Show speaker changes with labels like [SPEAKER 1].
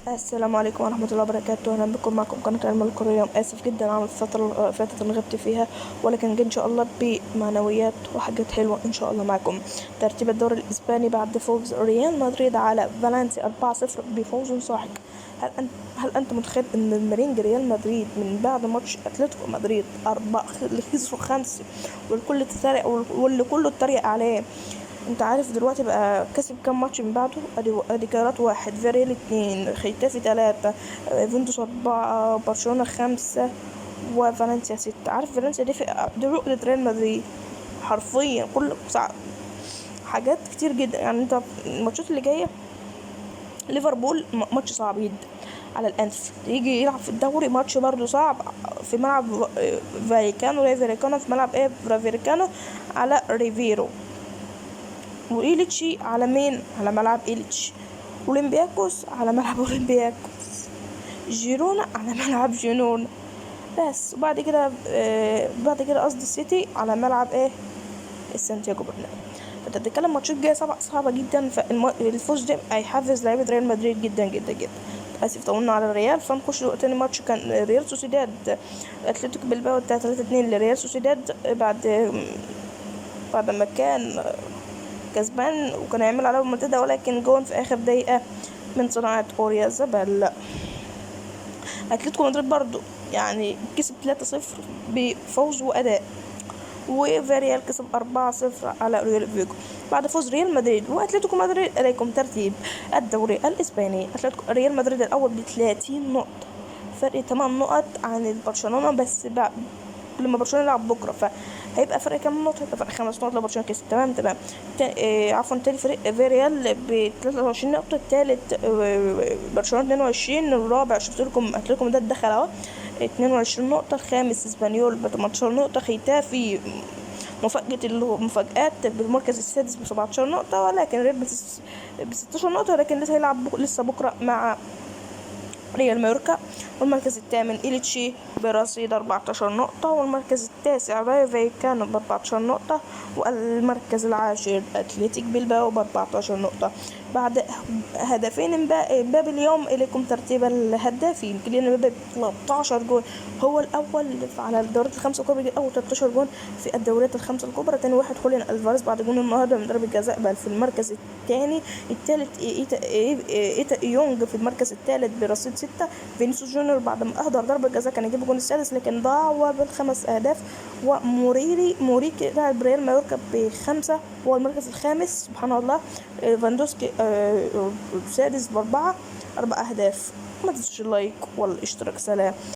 [SPEAKER 1] السلام عليكم ورحمة الله وبركاته. أهلا بكم معكم قناة علم الكورية. آسف جدا على الفترة اللي فاتت اللي غبت فيها، ولكن إن شاء الله بمعنويات وحاجات حلوة إن شاء الله معكم. ترتيب الدوري الإسباني بعد فوز ريال مدريد على فالنسيا 4-0 بفوز ساحق. هل أنت متخيل إن المرينج ريال مدريد من بعد ماتش أتلتيكو مدريد 4 اللي خسروا 5 والكل اتريق واللي كله اتريق عليه؟ انت عارف دلوقتي بقى كسب كام ماتش من بعده؟ ادي كارات 1، فيريال 2، ختافي 3، يوفنتوس 4، برشلونة 5، وفالنسيا 6. عارف فالنسيا دي عقدة ريال مدريد حرفيا. كل حاجات كتير جدا. يعني انت الماتشات اللي جاية ليفربول ماتش صعب جدا على الانف، يجي يلعب في الدوري ماتش برضو صعب في ملعب فاليكانو في ملعب فاليكانو على ريفيرو، وإيليتشي على مين؟ على ملعب إيليتش، أولمبياكوس على ملعب أولمبياكوس، جيرونا على ملعب جيرونا. بس وبعد كده بعد كده قصدي السيتي على ملعب السانتياغو برنابيو. فانت بتتكلم ماتشات جايه صعبه جدا، فالفوز ده هيحفز لعيبه ريال مدريد جدا جدا جدا. اسف طولنا على الريال، فنخش تاني ماتش كان ريال سوسيداد اتلتيكو بلباو 3-2 لريال سوسيداد. بعد ما كان كسبان وكان هيعمل عليهم منتدى، ولكن جون في اخر دقيقة من صناعة اوريا زبال. اتلتيكو مدريد برضو يعني كسب 3-0 بفوز واداء، وفيريال كسب 4-0 على ريال فيجو. بعد فوز ريال مدريد واتلتيكو مدريد اليكم ترتيب الدوري الاسباني. ريال مدريد الاول ب30 نقطة، فرق 8 نقط عن برشلونة، بس لما برشلونة يلعب بكرة فهيبقى فرق كام نقطة؟ هيبقى فرق 5 نقط لو برشلونة كسب. تمام. عفوا تاني فريق فيريال ب23 نقطة، التالت برشلونة 22، الرابع شفت لكم اتلتيكو ده دخل اهو 22 نقطة، الخامس اسبانيول ب18 نقطة، ختافي مفاجأة المفاجآت بالمركز السادس ب17 نقطة، ولكن ريال ب16 نقطة، ولكن لسه هيلعب لسه بكرة مع ريال مايوركا. والمركز الثامن إيليتشي برصيد 14 نقطة، والمركز التاسع رايو فايكانو ب14 نقطة، والمركز العاشر أتلتيك بلباو ب14 نقطة. بعد هدفين امبابي اليوم إليكم ترتيب الهدافين. كيليان امبابي 13 جول، هو الأول على الدوريات الخمسة الكبرى، أول 13 جول في الدوريات الخمسة الكبرى. تاني واحد خوليان ألفاريز بعد جون النهارده من ضربة جزاء، بل في المركز الثاني. الثالث إيتا يونج في المركز الثالث برصيد 6. فينيسيوس جونيور بعد ما اهدر ضربة جزاء كان يجيب الجون السادس، لكن ضاع ب5 أهداف. وموريكي لاعب ريال مايوركا ب5، هو المركز الخامس سبحان الله. فاندوسكي سادس ب4 أهداف. ما تنسوش اللايك والاشتراك. سلام.